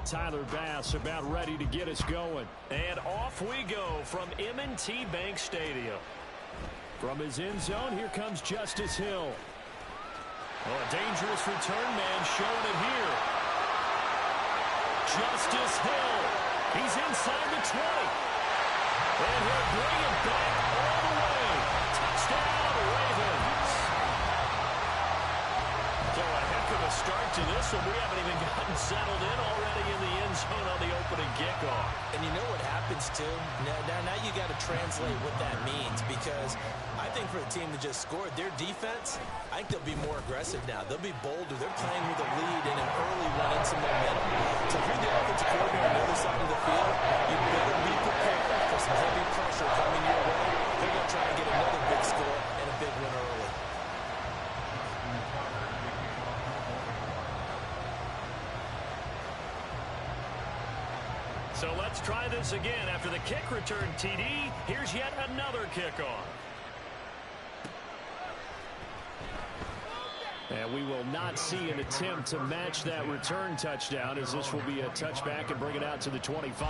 Tyler Bass about ready to get us going. And off we go from M&T Bank Stadium. From his end zone, here comes Justice Hill. Oh, a dangerous return man showing it here. Justice Hill. He's inside the 20. And he'll bring it back all the way. Touchdown, Ravens. So a heck of a start to this one. We haven't even gotten settled in already in the end zone on the opening kickoff. And you know what happens, too? Now you got to translate what that means, because I think for a team that just scored, their defense, I think they'll be more aggressive now. They'll be bolder. They're playing with a lead in an early run and some momentum. So if you're the offensive coordinator on the other side of the field, you better be prepared for some heavy pressure coming your way. They're going to try and get another big score and a big win early. So let's try this again. After the kick return TD, here's yet another kickoff. And we will not see an attempt to match that return touchdown, as this will be a touchback and bring it out to the 25.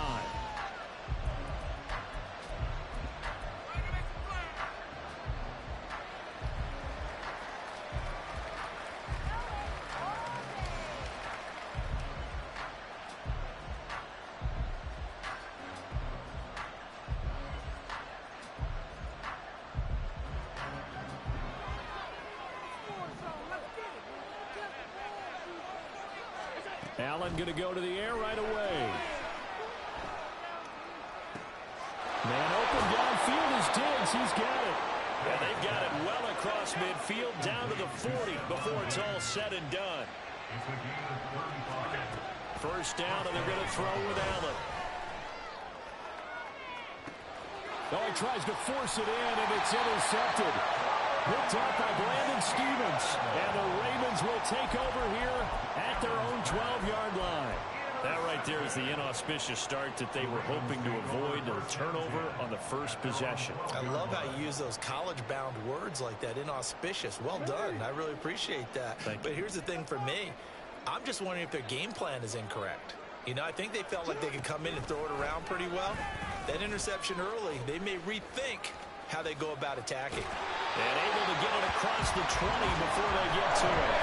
Allen going to go to the air right away. Man open downfield is Diggs. He's got it. And they've got it well across midfield down to the 40 before it's all said and done. First down, and they're going to throw with Allen. Oh, he tries to force it in, and it's intercepted. Picked up by Brandon Stevens. And the Ravens will take over here at their own 12-yard line. That right there is the inauspicious start that they were hoping to avoid, a turnover on the first possession. I love how you use those college-bound words like that, inauspicious. Well done. I really appreciate that. But here's the thing for me. I'm just wondering if their game plan is incorrect. You know, I think they felt like they could come in and throw it around pretty well. That interception early, they may rethink how they go about attacking. And able to get it across the 20 before they get to it.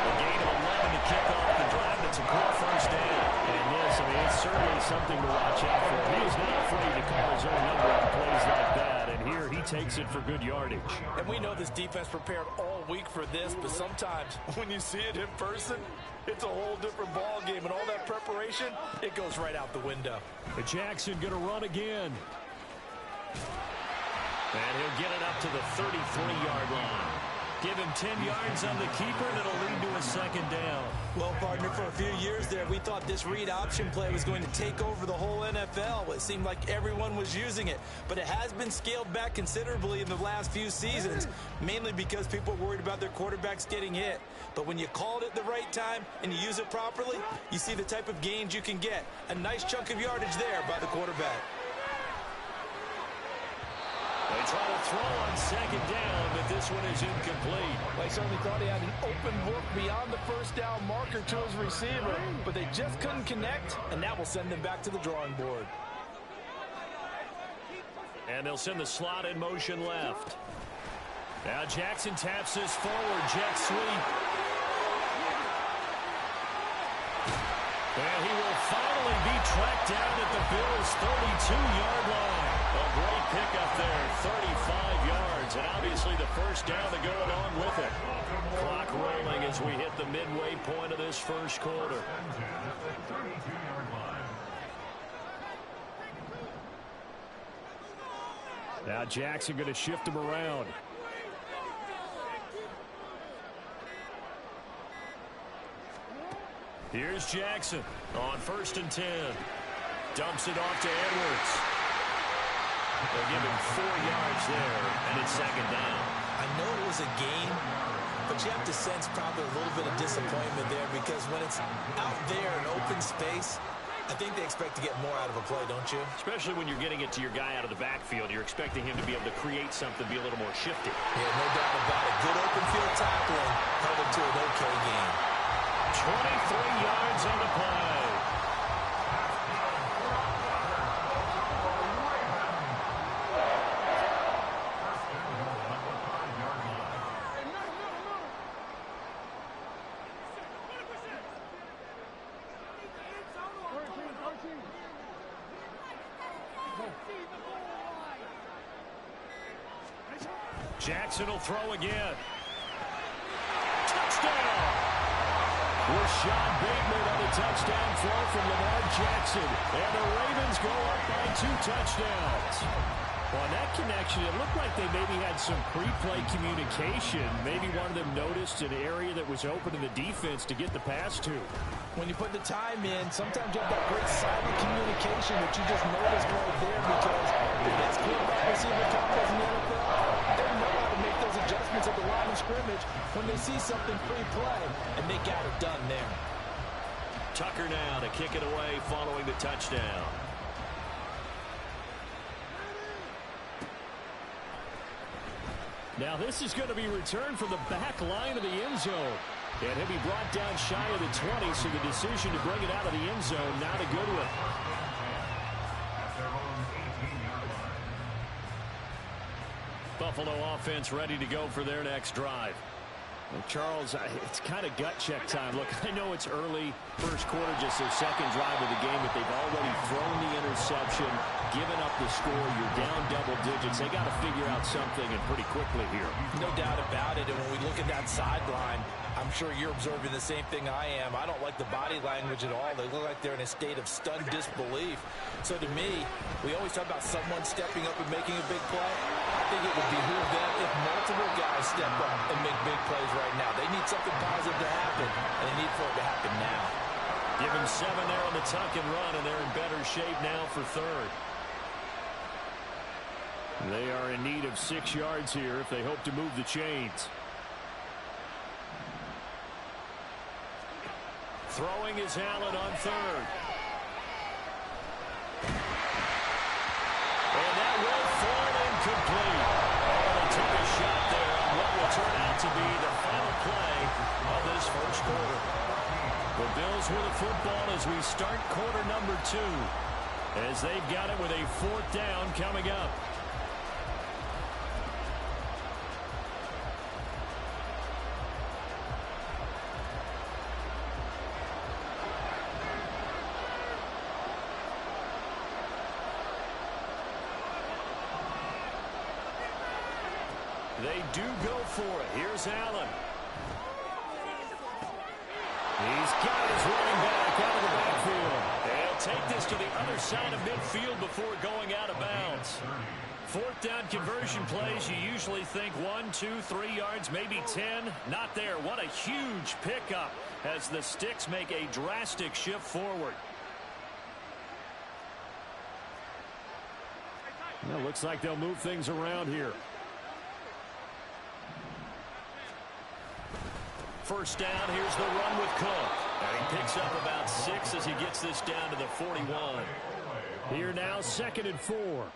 A gain of 11 to kick off the drive. It's a quick first down. And this, I mean, it's certainly something to watch out for. He is not afraid to call his own number on plays like that. And here he takes it for good yardage. And we know this defense prepared all week for this, but sometimes when you see it in person, it's a whole different ball game. And all that preparation, it goes right out the window. But Jackson going to run again. And he'll get it up to the 33-yard line. Give him 10 yards on the keeper, and it'll lead to a second down. Well, partner, for a few years there, we thought this read option play was going to take over the whole NFL. It seemed like everyone was using it. But it has been scaled back considerably in the last few seasons, mainly because people are worried about their quarterbacks getting hit. But when you call it at the right time and you use it properly, you see the type of gains you can get. A nice chunk of yardage there by the quarterback. They try to throw on second down, but this one is incomplete. They certainly thought he had an open look beyond the first down marker to his receiver, but they just couldn't connect, and that will send them back to the drawing board. And they'll send the slot in motion left. Now Jackson taps this forward, jet sweep. And he will finally be tracked down at the Bills' 32-yard line. A great pickup there, 35 yards, and obviously the first down to go along with it. Clock rolling as we hit the midway point of this first quarter. Now Jackson going to shift him around. Here's Jackson on 1st and 10. Dumps it off to Edwards. They'll give him 4 yards there, and it's second down. I know it was a gain, but you have to sense probably a little bit of disappointment there, because when it's out there in open space, I think they expect to get more out of a play, don't you? Especially when you're getting it to your guy out of the backfield. You're expecting him to be able to create something, be a little more shifty. Yeah, no doubt about it. Good open field tackling, held him to an okay game. 23 yards on the play. Jackson will throw again. Touchdown! Rashad Bateman on the touchdown throw from Lamar Jackson. And the Ravens go up by 2 touchdowns. Well, on that connection, it looked like they maybe had some pre-play communication. Maybe one of them noticed an area that was open in the defense to get the pass to. When you put the time in, sometimes you have that great silent communication that you just noticed right there, because the best quarterback receiver combos in the NFL, they know how to make those adjustments at the line of scrimmage when they see something pre-play, and they got it done there. Tucker now to kick it away following the touchdown. Now this is going to be returned from the back line of the end zone. And he'll be brought down shy of the 20, so the decision to bring it out of the end zone, not a good one. Buffalo offense ready to go for their next drive. Well, Charles, it's kind of gut check time. Look, I know it's early, first quarter, just their second drive of the game, but they've already thrown the interception, given up the score. You're down double digits. They got to figure out something, and pretty quickly here. No doubt about it. And when we look at that sideline, I'm sure you're observing the same thing I am. I don't like the body language at all. They look like they're in a state of stunned disbelief. So to me, we always talk about someone stepping up and making a big play. I think it would behoove them if multiple guys step up and make big plays right now. They need something positive to happen, and they need for it to happen now. Give him 7 there on the tuck and run, and they're in better shape now for third. They are in need of 6 yards here if they hope to move the chains. Throwing is Allen on third. And that will fall incomplete. Oh, they took a shot there on what will turn out to be the final play of this first quarter. The Bills with the football as we start quarter number 2, as they've got it with a 4th down coming up. They do go for it. Here's Allen. He's got his running back out of the backfield. They'll take this to the other side of midfield before going out of bounds. 4th down conversion plays, you usually think 1, 2, 3 yards, maybe 10. Not there. What a huge pickup as the Sticks make a drastic shift forward. Well, looks like they'll move things around here. First down, here's the run with Cook. And he picks up about 6 as he gets this down to the 41. Here now, 2nd and 4.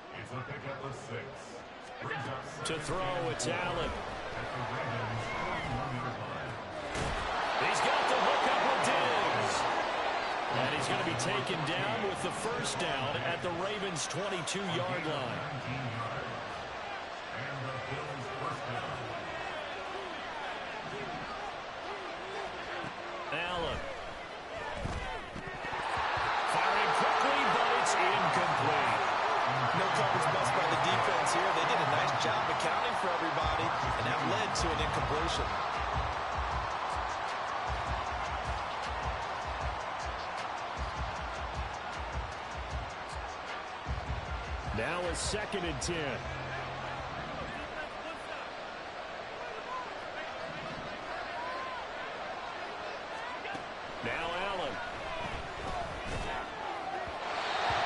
To throw, it's Allen. He's got the hook up with Diggs. And he's going to be taken down with the first down at the Ravens' 22-yard line. Allen. Firing quickly, but it's incomplete. No coverage bust by the defense here. They did a nice job accounting for everybody, and that led to an incompletion. Now a 2nd and 10. Now Allen.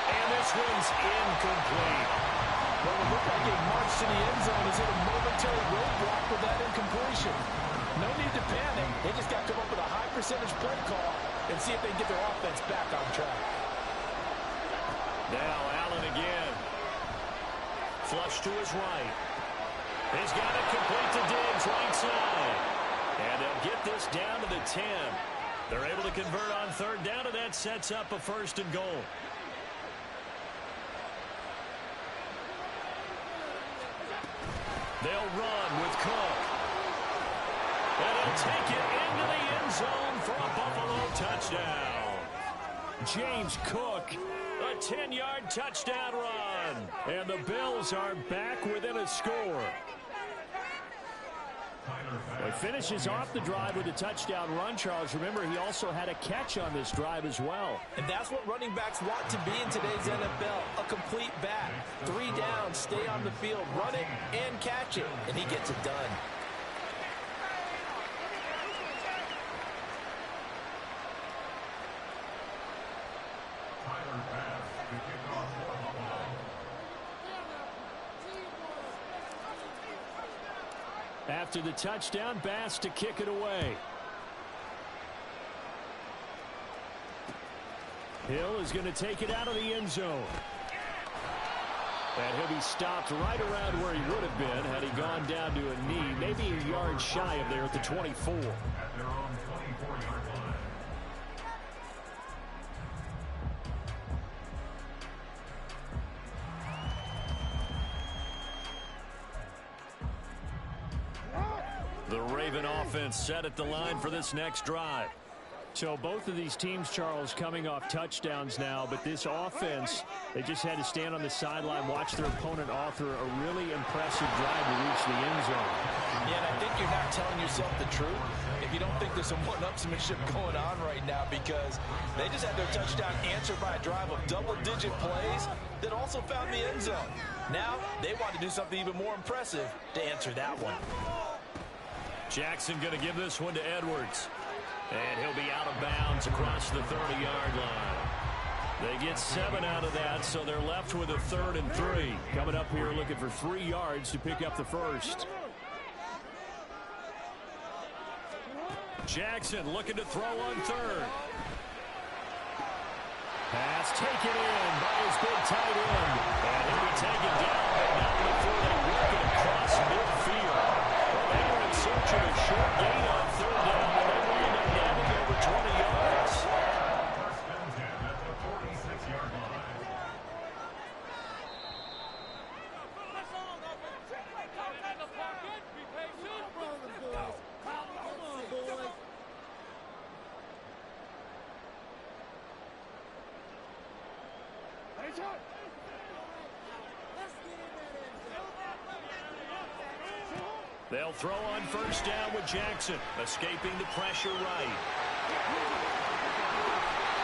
And this one's incomplete. Well, it looked like a march to the end zone is hit a momentary roadblock with that incompletion. No need to panic. They just got to come up with a high percentage play call and see if they can get their offense back on track. Now Allen again. Flush to his right. He's got it complete to Diggs, right side. And they'll get this down to the 10. They're able to convert on 3rd down, and that sets up a 1st and goal. They'll run with Cook. And he'll take it into the end zone for a Buffalo touchdown. James Cook. A 10-yard touchdown run. And the Bills are back within a score. Well, he finishes off the drive with a touchdown run, Charles. Remember, he also had a catch on this drive as well. And that's what running backs want to be in today's NFL, a complete back. 3 downs, stay on the field, run it, and catch it, and he gets it done. After the touchdown, Bass to kick it away. Hill is going to take it out of the end zone. And he'll be stopped right around where he would have been had he gone down to a knee, maybe a yard shy of there at the 24. The Raven offense set at the line for this next drive. So both of these teams, Charles, coming off touchdowns now, but this offense, they just had to stand on the sideline, watch their opponent author a really impressive drive to reach the end zone. Yeah, and I think you're not telling yourself the truth if you don't think there's some one-upsmanship going on right now, because they just had their touchdown answered by a drive of double-digit plays that also found the end zone. Now they want to do something even more impressive to answer that one. Jackson going to give this one to Edwards. And he'll be out of bounds across the 30-yard line. They get 7 out of that, so they're left with a 3rd and 3. Coming up here looking for 3 yards to pick up the first. Jackson looking to throw on 3rd. Pass taken in by his big tight end. And he'll be taken down, but not before they work it across midfield. Well, they were in search of a short gain on 3rd down, but they wind up getting over 20 yards. First and 10 at the 46-yard line. They'll throw on 1st down with Jackson, escaping the pressure right.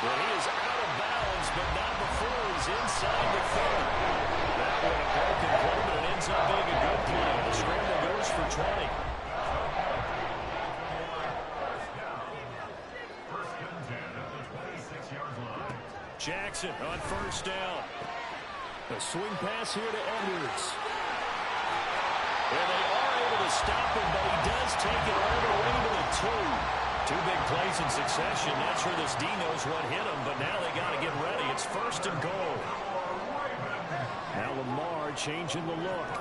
Well, he is out of bounds, but not before he's inside the 30. That one a broken play, but it ends up being a good play. The scramble goes for 20. First and 10 at the 26-yard line. Jackson on 1st down. A swing pass here to Edwards. Well, they are able to stop him, but he does take it all the way to the 2. 2 big plays in succession. Not sure this D knows what hit him, but now they got to get ready. It's 1st and goal. Now Lamar changing the look.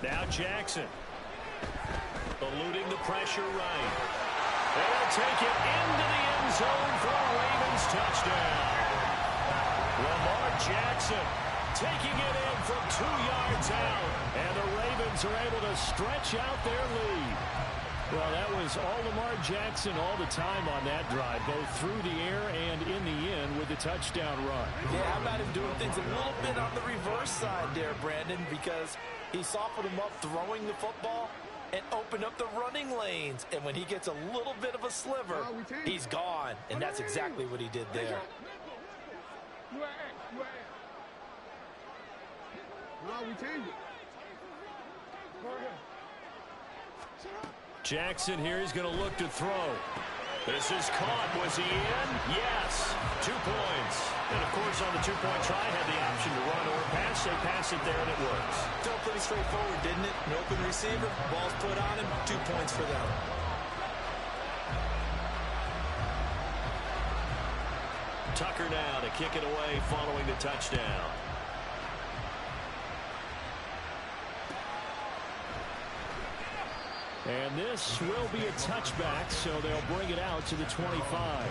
Now Jackson. Eluding the pressure right. They'll take it into the end zone for a Ravens touchdown. Lamar Jackson taking it in from 2 yards out. And the Ravens are able to stretch out their lead. Well, that was all Lamar Jackson all the time on that drive, both through the air and in the end with the touchdown run. Yeah, how about him doing things a little bit on the reverse side there, Brandon, because he softened him up throwing the football and opened up the running lanes. And when he gets a little bit of a sliver, he's gone. And that's exactly what he did there. Jackson here is going to look to throw. This is caught. Was he in? Yes. 2 points. And, of course, on the 2-point try, had the option to run or pass. They pass it there, and it works. Still pretty straightforward, didn't it? An open receiver, ball's put on him, 2 points for them. Tucker now to kick it away following the touchdown. And this will be a touchback, so they'll bring it out to the 25.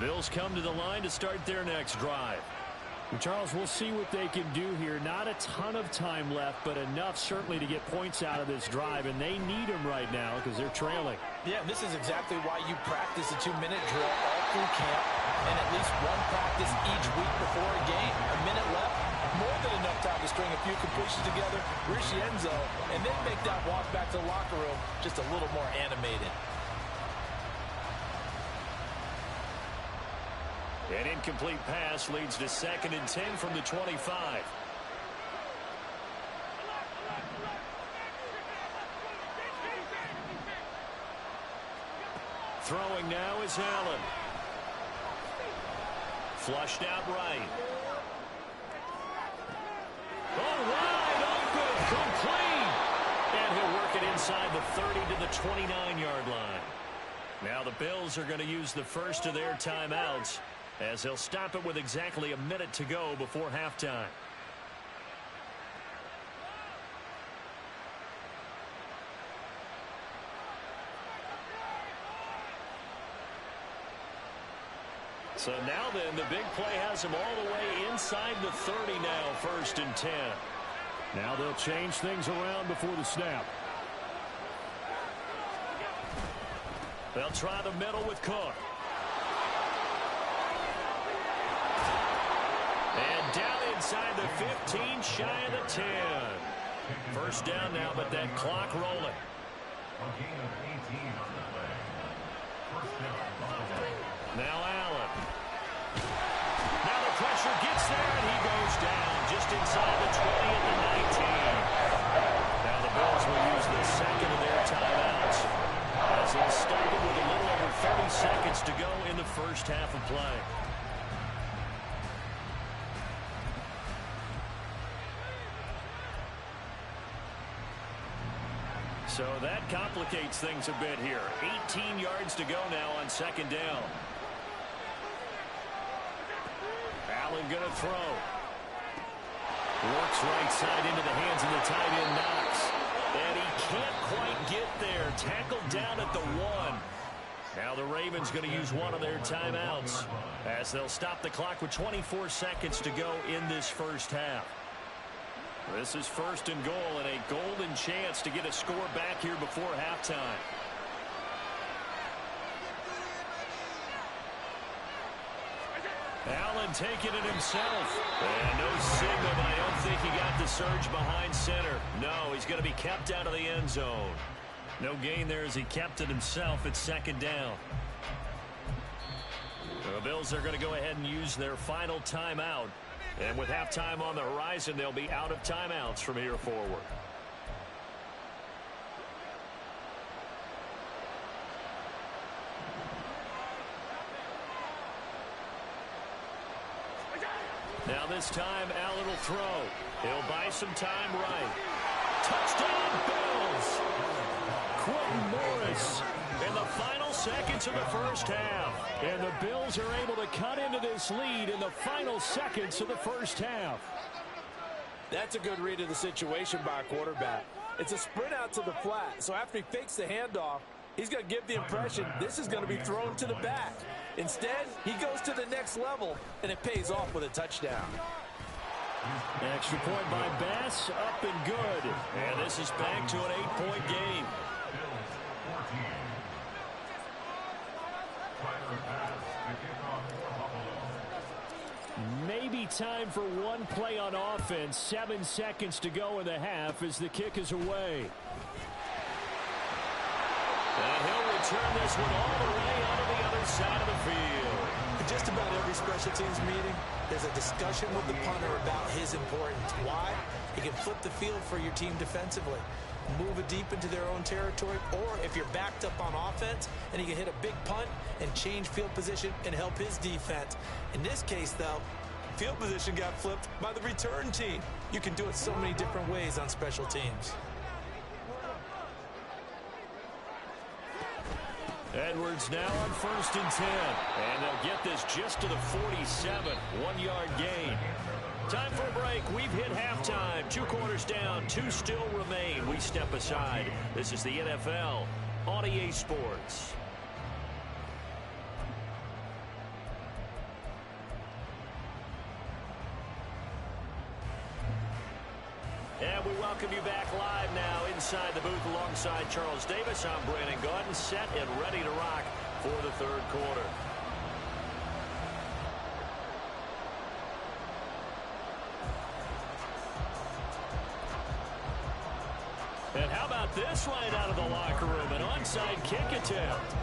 Bills come to the line to start their next drive. Charles, we'll see what they can do here. Not a ton of time left, but enough certainly to get points out of this drive, and they need them right now because they're trailing. Yeah, this is exactly why you practice a 2-minute drill all through camp and at least one practice each week before a game. A minute left, more than enough time to string a few completions together, reach the end zone, and then make that walk back to the locker room just a little more animated. An incomplete pass leads to 2nd and 10 from the 25. Throwing now is Allen. Flushed out right. Oh, wide open, complete. And he'll work it inside the 30 to the 29-yard line. Now the Bills are going to use the first of their timeouts, as they'll stop it with exactly a minute to go before halftime. So now then, the big play has him all the way inside the 30 now, 1st and 10. Now they'll change things around before the snap. They'll try the middle with Cook. And down inside the 15, shy of the 10. 1st down now, but that clock rolling. A gain of 18 on the play. 1st down, Buffalo. Now Allen. Now the pressure gets there, and he goes down just inside the 20 at the 19. Now the Bills will use the 2nd of their timeouts, as they'll stop it with a little over 30 seconds to go in the 1st half of play. So that complicates things a bit here. 18 yards to go now on 2nd down. Allen going to throw. Works right side into the hands of the tight end, Knox. And he can't quite get there. Tackled down at the 1. Now the Ravens going to use one of their timeouts, as they'll stop the clock with 24 seconds to go in this 1st half. This is 1st and goal, and a golden chance to get a score back here before halftime. Allen taking it himself. And no signal, but I don't think he got the surge behind center. No, he's going to be kept out of the end zone. No gain there as he kept it himself at 2nd down. The Bills are going to go ahead and use their final timeout. And with halftime on the horizon, they'll be out of timeouts from here forward. Now this time, Allen will throw. He'll buy some time right. Touchdown, Bills! Quentin Morris in the final seconds of the 1st half. And the Bills are able to cut into this lead in the final seconds of the 1st half. That's a good read of the situation by a quarterback. It's a sprint out to the flat, so after he fakes the handoff, he's going to give the impression this is going to be thrown to the back. Instead, he goes to the next level, and it pays off with a touchdown. Extra point by Bass, up and good. And this is back to an 8-point game. Bills 14. Tyler pass to kick off for Buffalo. Maybe time for one play on offense. 7 seconds to go in the half as the kick is away. And he'll return this one all the way onto the other side of the field. In just about every special teams meeting, there's a discussion with the punter about his importance. Why? He can flip the field for your team defensively, move it deep into their own territory, or if you're backed up on offense, and he can hit a big punt and change field position and help his defense. In this case, though, field position got flipped by the return team. You can do it so many different ways on special teams. Edwards now on 1st and 10. And they'll get this just to the 47. 1-yard gain. Time for a break. We've hit halftime. 2 quarters down. 2 still remain. We step aside. This is the NFL on EA Sports. And we welcome you back live now inside the booth alongside Charles Davis. I'm Brandon Gaudin, set and ready to rock for the third quarter. And how about this right out of the locker room? An onside kick attempt.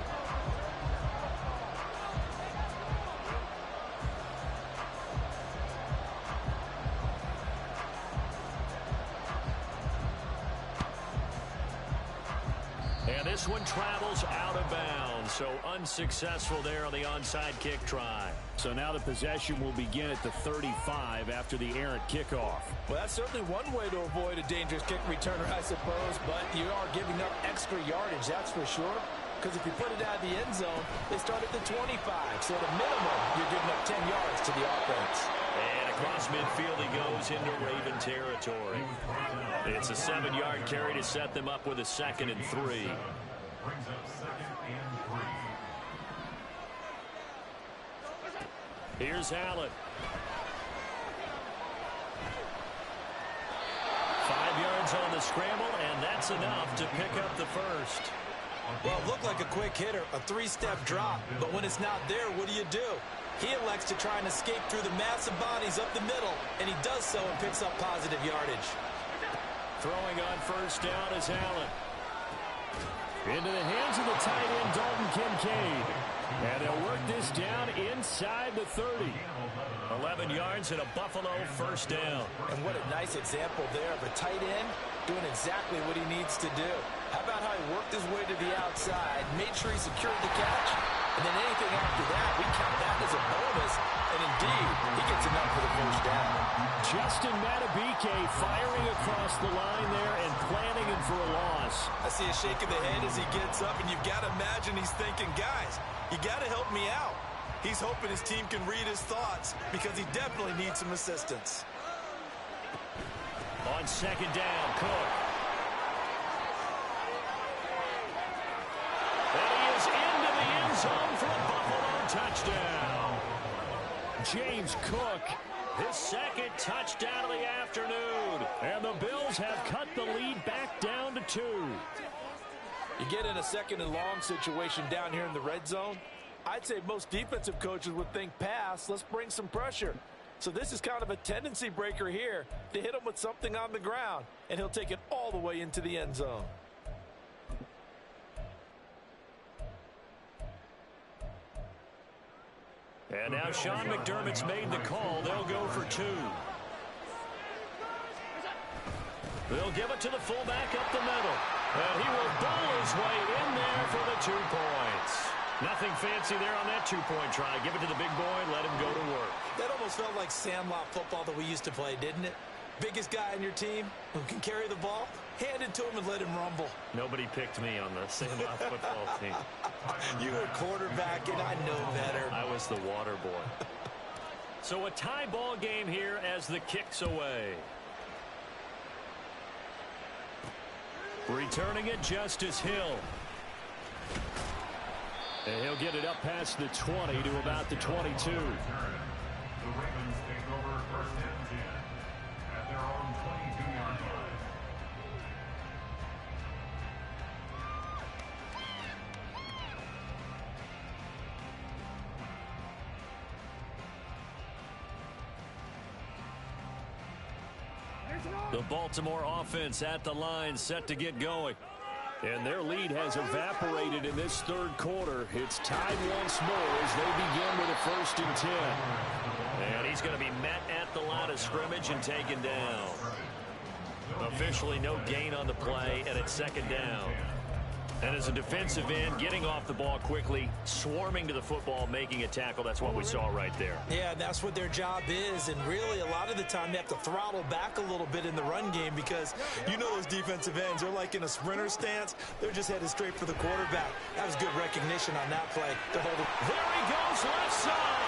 And this one travels out of bounds, so unsuccessful there on the onside kick try. So now the possession will begin at the 35 after the errant kickoff. Well, that's certainly one way to avoid a dangerous kick returner, I suppose, but you are giving up extra yardage, that's for sure. Because if you put it out of the end zone, they start at the 25. So at a minimum, you're giving up 10 yards to the offense. And across midfield he goes into Raven territory. It's a 7-yard carry to set them up with a 2nd and 3. Brings up 2nd and 3. Here's Allen. 5 yards on the scramble, and that's enough to pick up the first. Well, it looked like a quick hitter, a 3-step drop, but when it's not there, what do? He elects to try and escape through the massive bodies up the middle, and he does so and picks up positive yardage. Throwing on first down is Allen. Into the hands of the tight end, Dalton Kincaid. And they'll work this down inside the 30. 11 yards and a Buffalo first down. And what a nice example there of a tight end doing exactly what he needs to do. How about how he worked his way to the outside, made sure he secured the catch, and then anything after that, we count that as a bonus. And indeed, he gets enough for the first down. Justin Matabike firing across the line there and planning him for a loss. I see a shake of the head as he gets up, and you've got to imagine he's thinking, guys, you got to help me out. He's hoping his team can read his thoughts because he definitely needs some assistance. On second down, Cook. And he is into the end zone for a Buffalo touchdown. James Cook, his 2nd touchdown of the afternoon. And the Bills have cut the lead back down to 2. You get in a 2nd and long situation down here in the red zone. I'd say most defensive coaches would think pass, let's bring some pressure. So this is kind of a tendency breaker here to hit him with something on the ground, and he'll take it all the way into the end zone. And now Sean McDermott's made the call. They'll go for 2. They'll give it to the fullback up the middle. And he will bowl his way in there for the 2 points. Nothing fancy there on that 2-point try. Give it to the big boy, let him go to work. That almost felt like Sandlot football that we used to play, didn't it? Biggest guy on your team who can carry the ball, hand it to him and let him rumble. Nobody picked me on the Sandlot football team. You were quarterback, and I know better. I was the water boy. So a tie ball game here as the kick's away. Returning it, Justice Hill. And he'll get it up past the 20 to about the 22. The Ravens take over 1st and 10 at their own 22-yard line. The Baltimore offense at the line, set to get going. And their lead has evaporated in this third quarter. It's tied once more as they begin with a 1st and 10. And he's going to be met at the line of scrimmage and taken down. Officially no gain on the play, and it's 2nd down. And as a defensive end, getting off the ball quickly, swarming to the football, making a tackle. That's what we saw right there. Yeah, that's what their job is. And really, a lot of the time, they have to throttle back a little bit in the run game because you know those defensive ends, they're like in a sprinter stance. They're just headed straight for the quarterback. That was good recognition on that play to hold it. There he goes, left side.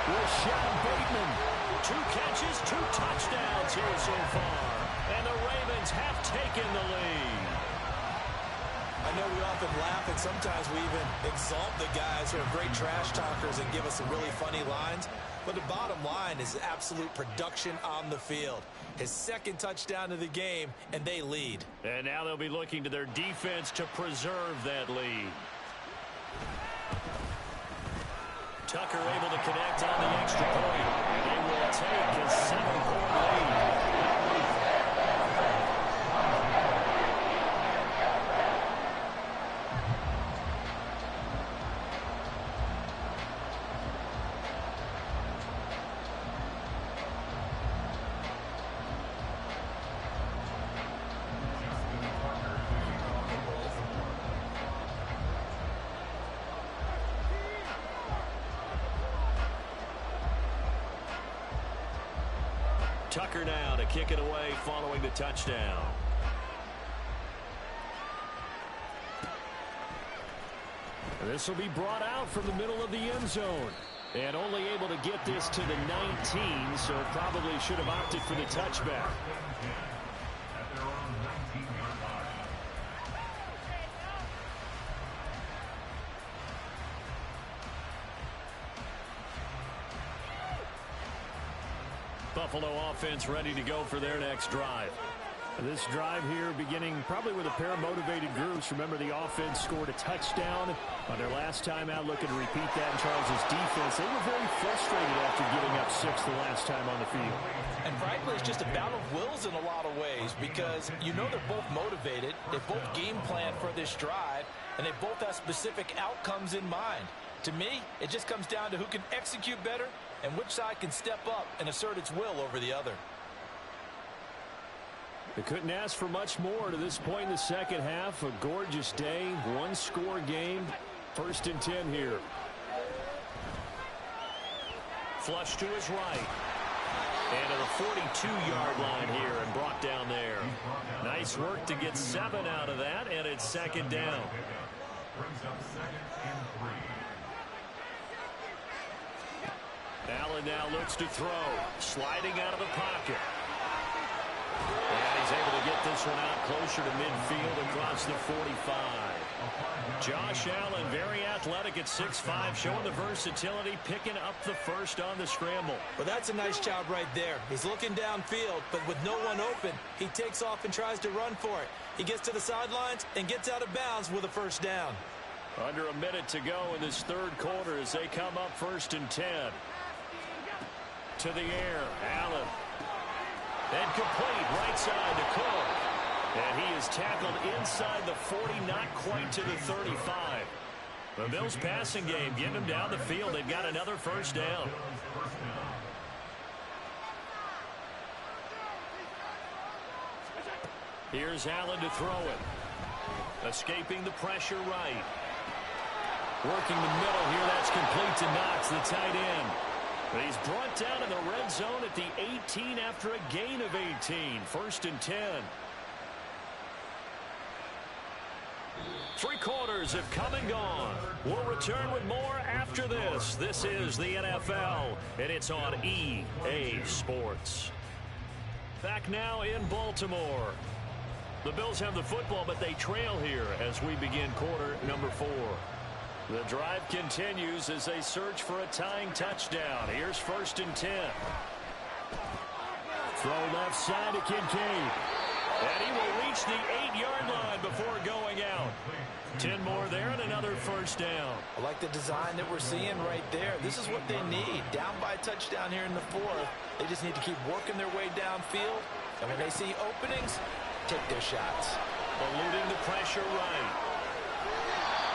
Rashad Bateman, 2 catches, 2 touchdowns here so far. And the Ravens have taken the lead. know we often laugh, and sometimes we even exalt the guys who are great trash talkers and give us some really funny lines. But the bottom line is absolute production on the field. His second touchdown of the game, and they lead. And now they'll be looking to their defense to preserve that lead. Tucker able to connect on the extra point. They will take a 7-point lead. Tucker now to kick it away following the touchdown. This will be brought out from the middle of the end zone. And only able to get this to the 19, so probably should have opted for the touchback. At their own 19-yard line. Buffalo offense ready to go for their next drive. This drive here beginning probably with a pair of motivated groups. Remember, the offense scored a touchdown on their last time out. Looking to repeat that in Charles' defense. They were very frustrated after giving up 6 the last time on the field. And frankly, it's just a battle of wills in a lot of ways, because you know they're both motivated. They both game plan for this drive, and they both have specific outcomes in mind. To me, it just comes down to who can execute better and which side can step up and assert its will over the other. They couldn't ask for much more to this point in the second half. A gorgeous day, one-score game. 1st and 10 here. Flush to his right. And to the 42-yard line here and brought down there. Nice work to get 7 out of that, and it's 2nd down. Brings up 2nd and 3. Allen now looks to throw. Sliding out of the pocket. And he's able to get this one out closer to midfield across the 45. Josh Allen, very athletic at 6'5", showing the versatility, picking up the first on the scramble. Well, that's a nice job right there. He's looking downfield, but with no one open, he takes off and tries to run for it. He gets to the sidelines and gets out of bounds with a 1st down. Under a minute to go in this 3rd quarter as they come up 1st and 10. To the air, Allen. And complete right side to Cook. And he is tackled inside the 40, not quite to the 35. The Bills passing game getting them down the field. They've got another 1st down. Here's Allen to throw it. Escaping the pressure right. Working the middle here. That's complete to Knox, the tight end. But he's brought down in the red zone at the 18 after a gain of 18. 1st and 10. 3 quarters have come and gone. We'll return with more after this. This is the NFL, and it's on EA Sports. Back now in Baltimore. The Bills have the football, but they trail here as we begin quarter number 4. The drive continues as they search for a tying touchdown. Here's 1st and 10. Throw left side to Kincaid. And he will reach the 8-yard line before going out. 10 more there and another 1st down. I like the design that we're seeing right there. This is what they need. Down by a touchdown here in the 4th. They just need to keep working their way downfield. And when they see openings, take their shots. Eluding the pressure right.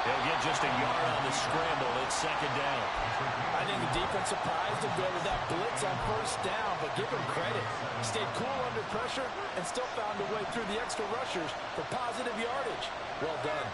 He'll get just a yard on the scramble. It's 2nd down. I think the defense surprised him there with that blitz on 1st down, but give him credit. He stayed cool under pressure and still found a way through the extra rushers for positive yardage. Well done.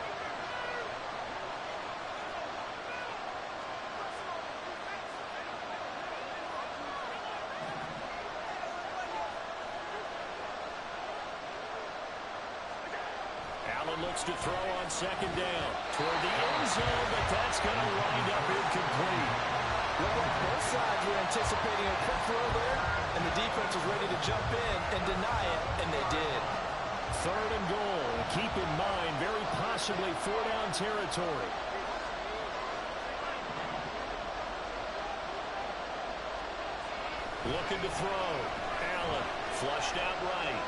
Looks to throw on 2nd down toward the end zone, but that's going to wind up incomplete. Looked like both sides were anticipating a quick throw there, and the defense was ready to jump in and deny it, and they did. 3rd and goal. Keep in mind, very possible possibly 4-down territory. Looking to throw. Allen flushed out right.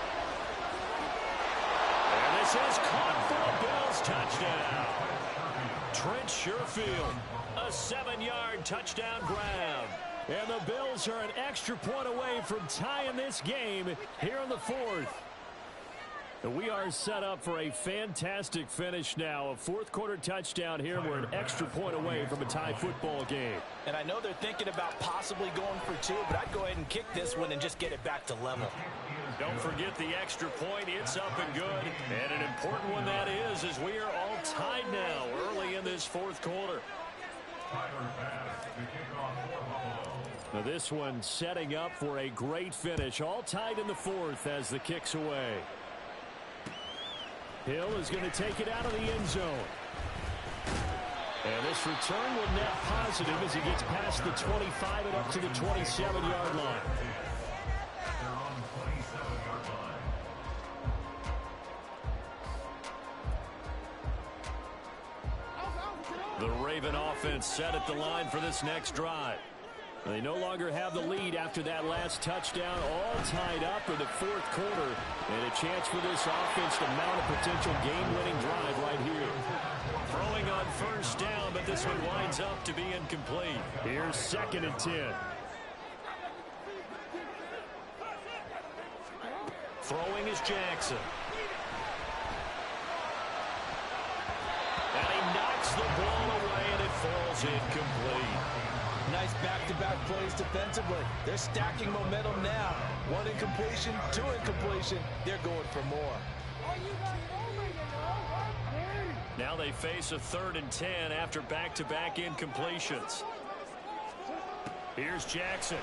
And this is caught for a Bills touchdown. Trent Sherfield, a 7-yard touchdown grab. And the Bills are an extra point away from tying this game here in the fourth. And we are set up for a fantastic finish now. A fourth-quarter touchdown here. We're an extra point away from a tie football game. And I know they're thinking about possibly going for two, but I'd go ahead and kick this one and just get it back to level. Don't forget the extra point. It's up and good. And an important one that is, as we are all tied now early in this fourth quarter. Now this one setting up for a great finish. All tied in the fourth as the kick's away. Hill is going to take it out of the end zone. And this return will net positive as he gets past the 25 and up to the 27-yard line. The Raven offense set at the line for this next drive. They no longer have the lead after that last touchdown, all tied up in the fourth quarter. And a chance for this offense to mount a potential game-winning drive right here. Throwing on first down, but this one winds up to be incomplete. Here's 2nd and 10. Throwing is Jackson. And he knocks the ball away, and it falls incomplete. Nice back-to-back plays defensively. They're stacking momentum now. 1 incompletion, 2 incompletion. They're going for more. Now they face a 3rd and 10 after back-to-back incompletions. Here's Jackson.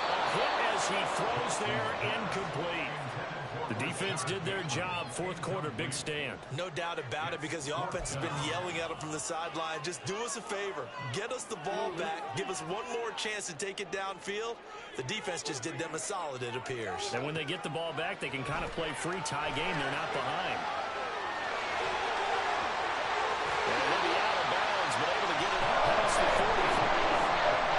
A hit as he throws there, incomplete. The defense did their job. Fourth quarter, big stand. No doubt about it, because the offense has been yelling at them from the sideline. Just do us a favor. Get us the ball back. Give us one more chance to take it downfield. The defense just did them a solid, it appears. And when they get the ball back, they can kind of play free tie game. They're not behind. And he'll be out of bounds, but able to get it up past the 45.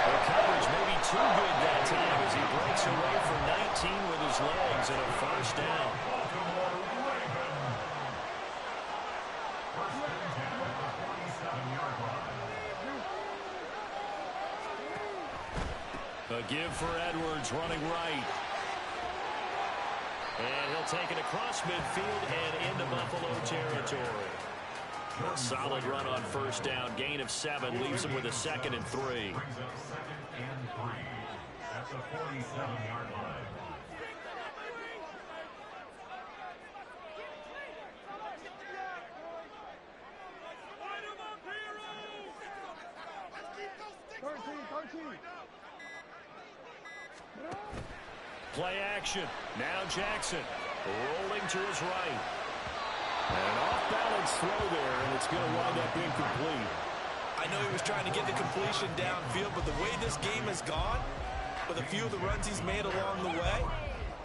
The coverage may be too good that time as he breaks away for 19 with his legs and a first down. A give for Edwards running right. And he'll take it across midfield and into Buffalo territory. A solid run on first down. Gain of 7 leaves him with a 2nd and 3. Brings up 2nd and 3 at the 47-yard line. Play action. Now Jackson rolling to his right. An off-balance throw there, and it's going to wind up incomplete. I know he was trying to get the completion downfield, but the way this game has gone, with a few of the runs he's made along the way,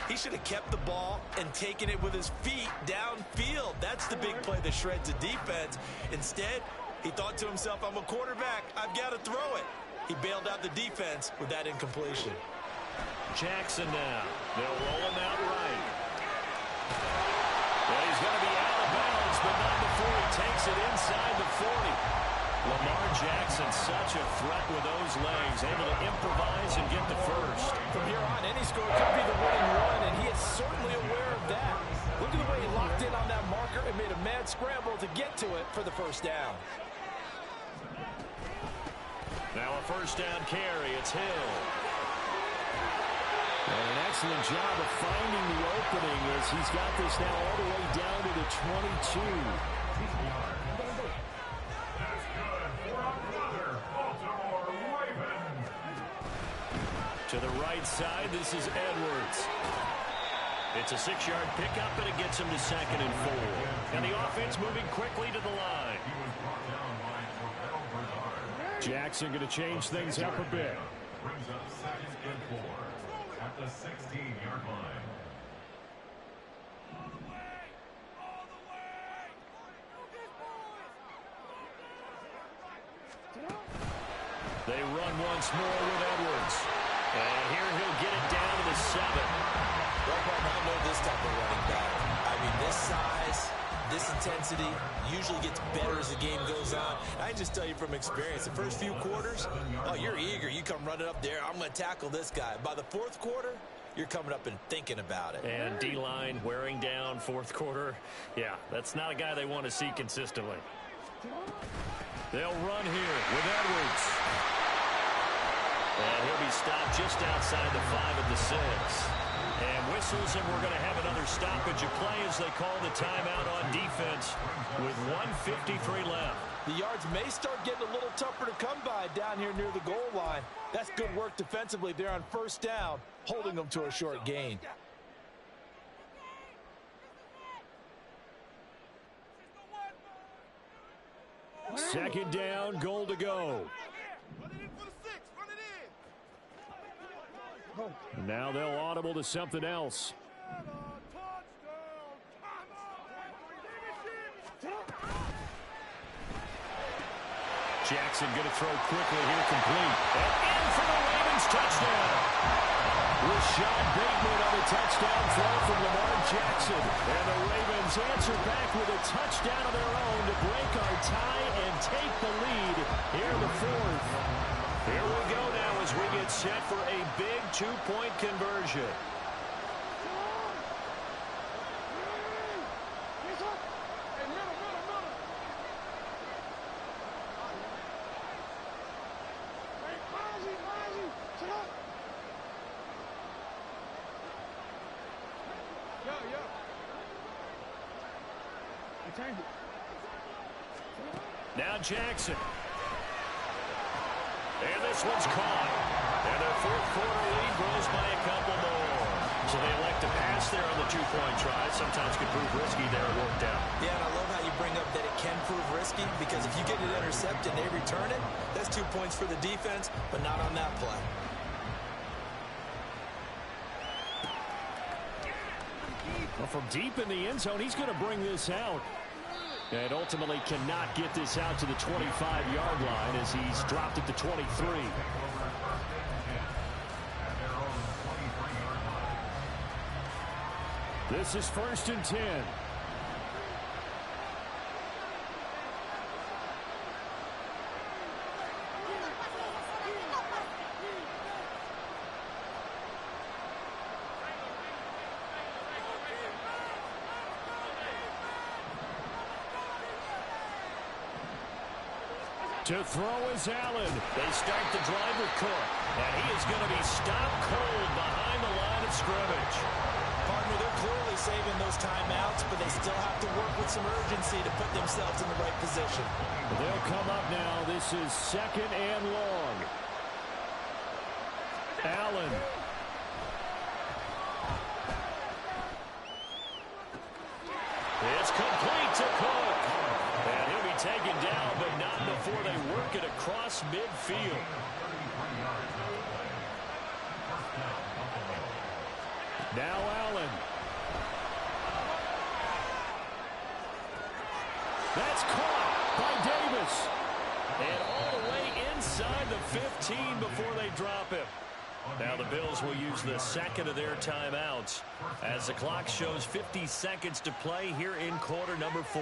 he should have kept the ball and taken it with his feet downfield. That's the big play that shreds the defense. Instead, he thought to himself, I'm a quarterback. I've got to throw it. He bailed out the defense with that incompletion. Jackson now. They'll roll him out right. Well, he's going to be out of bounds, but not before he takes it inside the 40. Lamar Jackson, such a threat with those legs, able to improvise and get the first. From here on, any score could be the winning run, and he is certainly aware of that. Look at the way he locked in on that marker and made a mad scramble to get to it for the first down. Now a first down carry. It's Hill. And an excellent job of finding the opening as he's got this now all the way down to the 22. To the right side, this is Edwards. It's a 6-yard pickup, and it gets him to 2nd and 4. And the offense moving quickly to the line. Jackson going to change things up a bit. Brings up 2nd and 4 at the 16-yard line. They run once more with Edwards. And here he'll get it down to the 7. Well, Martin, I know this type of running back. I mean, this size, this intensity usually gets better as the game goes on. I can just tell you from experience, the first few quarters, oh, you're eager. You come running up there, I'm going to tackle this guy. By the fourth quarter, you're coming up and thinking about it. And D-line wearing down fourth quarter. Yeah, that's not a guy they want to see consistently. They'll run here with Edwards. And he'll be stopped just outside the 5 at the 6. And whistles, and we're going to have another stoppage of play as they call the timeout on defense with 1:53 left. The yards may start getting a little tougher to come by down here near the goal line. That's good work defensively there on first down, holding them to a short gain. Second down, goal to go. Now they'll audible to something else. Jackson going to throw quickly here, complete. And in for the Ravens touchdown. Rashad Bateman on the touchdown throw from Lamar Jackson. And the Ravens answer back with a touchdown of their own to break our tie and take the lead here in the 4th. Here we go now as we get set for a big 2-point conversion. Now Jackson. And this one's caught. And their fourth quarter lead grows by a couple more. So they elect to pass there on the 2-point try. Sometimes can prove risky there. It worked out. Yeah, and I love how you bring up that it can prove risky, because if you get it intercepted and they return it, that's 2 points for the defense, but not on that play. Well, from deep in the end zone, he's going to bring this out. And ultimately cannot get this out to the 25-yard line as he's dropped it to 23. This is 1st and 10. To throw is Allen. They start the drive with Cook. And he is going to be stopped cold behind the line of scrimmage. Partner, they're clearly saving those timeouts, but they still have to work with some urgency to put themselves in the right position. They'll come up now. This is 2nd and long. Allen. It's complete to Cook. And he'll be taken down, but not before they work it across midfield. Now Allen. That's caught by Davis. And all the way inside the 15 before they drop him. Now the Bills will use the second of their timeouts as the clock shows 50 seconds to play here in quarter number 4.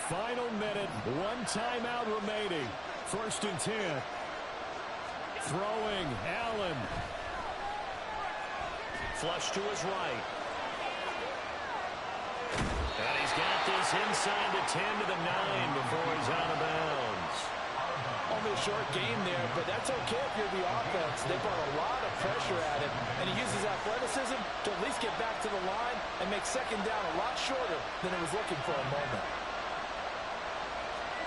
Final minute, 1 timeout remaining. 1st and 10. Throwing, Allen. Flush to his right. And he's got this inside the 10 to the 9 before he's out of bounds. Only a short game there, but that's okay if you're the offense. They brought a lot of pressure at him, and he uses athleticism to at least get back to the line and make second down a lot shorter than he was looking for a moment.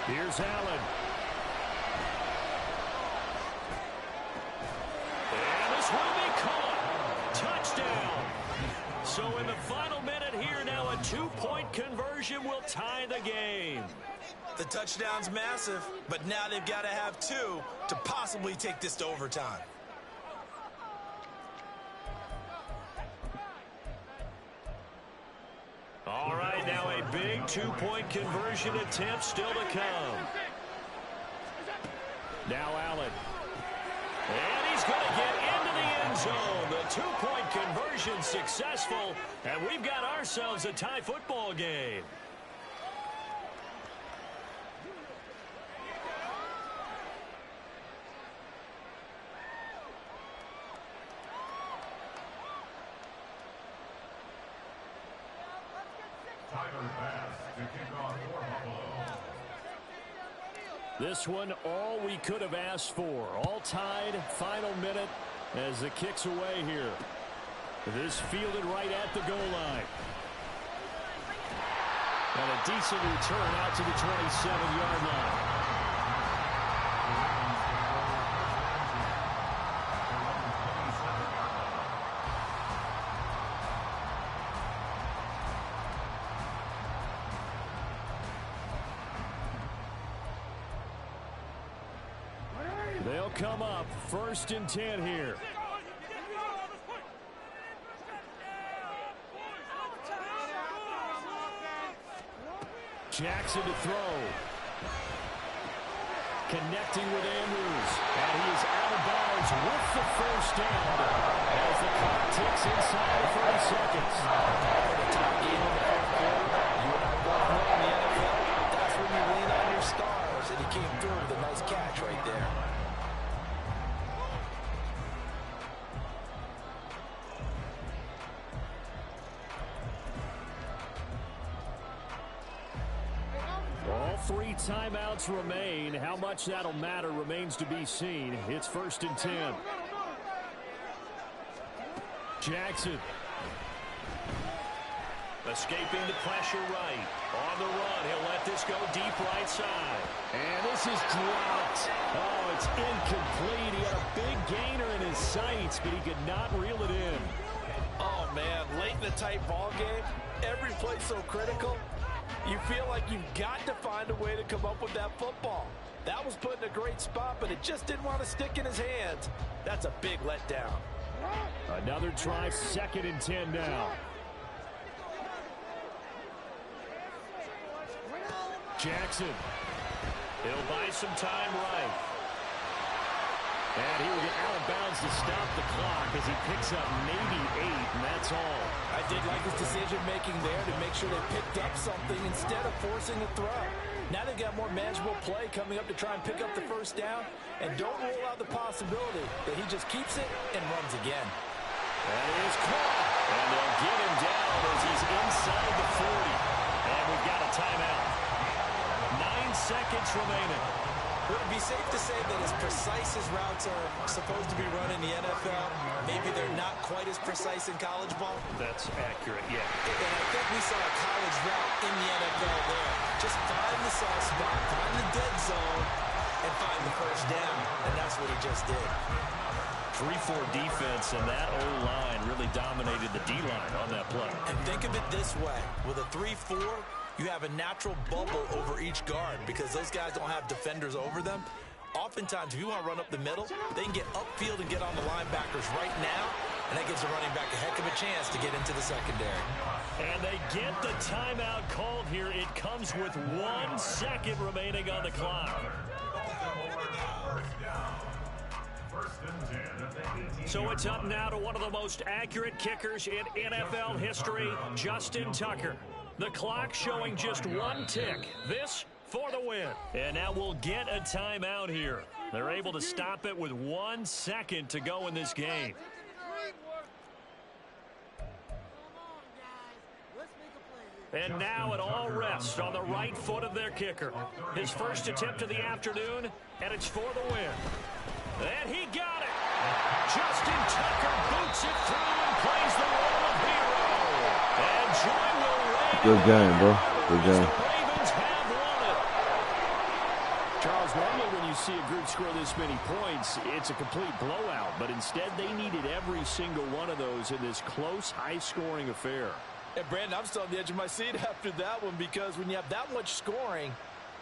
Here's Allen. And this will be caught. Touchdown. So in the final minute here now, a 2-point conversion will tie the game. The touchdown's massive, but now they've got to have 2 to possibly take this to overtime. All now a big two-point conversion attempt still to come. Now Allen. And he's going to get into the end zone. The two-point conversion successful, and we've got ourselves a tie football game. This one, all we could have asked for. All tied, final minute as the kick's away here. This fielded right at the goal line. And a decent return out to the 27-yard line. They'll come up 1st and 10 here. Jackson to throw. Connecting with Andrews. And he is out of bounds with the first down as the clock ticks inside of 30 seconds. The top game of the fourth quarter. You and I both know in the NFL, that's when you lean on your stars. And he came through with a nice catch right there. All 3 timeouts remain. How much that'll matter remains to be seen. It's 1st and 10. Jackson. Escaping the pressure right. On the run. He'll let this go deep right side. And this is dropped. Oh, it's incomplete. He had a big gainer in his sights, but he could not reel it in. Oh, man. Late in the tight ball game. Every play so critical. You feel like you've got to find a way to come up with that football. That was put in a great spot, but it just didn't want to stick in his hands. That's a big letdown. Another try, 2nd and 10 now. Jackson. He'll buy some time right. And he will get out of bounds to stop the clock as he picks up maybe 8, and that's all. I did like his decision-making there to make sure they picked up something instead of forcing a throw. Now they've got more manageable play coming up to try and pick up the first down, and don't rule out the possibility that he just keeps it and runs again. That is caught, and they'll get him down as he's inside the 40. And we've got a timeout. 9 seconds remaining. Would it be safe to say that as precise as routes are supposed to be run in the NFL, maybe they're not quite as precise in college ball? That's accurate, yeah. And I think we saw a college route in the NFL there. Just find the soft spot, find the dead zone, and find the first down. And that's what he just did. 3-4 defense, and that O-line really dominated the D-line on that play. And think of it this way. With a 3-4, you have a natural bubble over each guard because those guys don't have defenders over them. Oftentimes, if you want to run up the middle, they can get upfield and get on the linebackers right now, and that gives the running back a heck of a chance to get into the secondary. And they get the timeout called here. It comes with 1 second remaining on the clock. So it's up now to one of the most accurate kickers in NFL history, Justin Tucker. The clock showing just 1 tick. This for the win. And now we'll get a timeout here. They're able to stop it with 1 second to go in this game. And now it all rests on the right foot of their kicker. His first attempt of the afternoon, and it's for the win. And he got it. Justin Tucker boots it through and plays the role of hero. And joy will reign. Good game, bro. Good game. The Ravens have won it. Charles, normally when you see a group score this many points, it's a complete blowout. But instead, they needed every single one of those in this close, high-scoring affair. And, Brandon, I'm still on the edge of my seat after that one because when you have that much scoring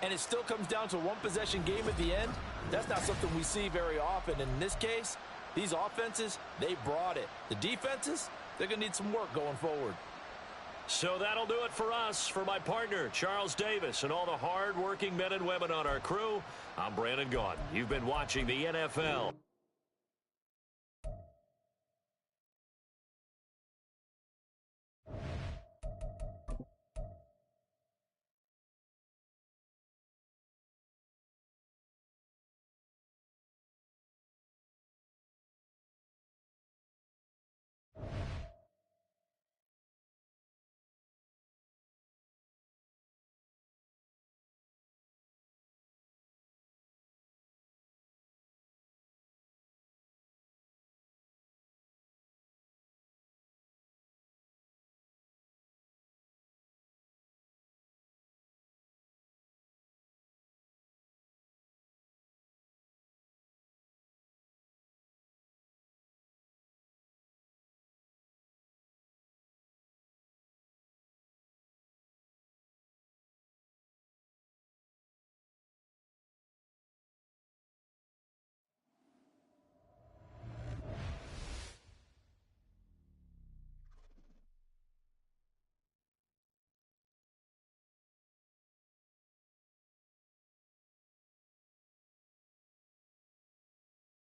and it still comes down to a one-possession game at the end, that's not something we see very often. And in this case, these offenses, they brought it. The defenses, they're going to need some work going forward. So that'll do it for us. For my partner, Charles Davis, and all the hard-working men and women on our crew, I'm Brandon Gaudin. You've been watching the NFL.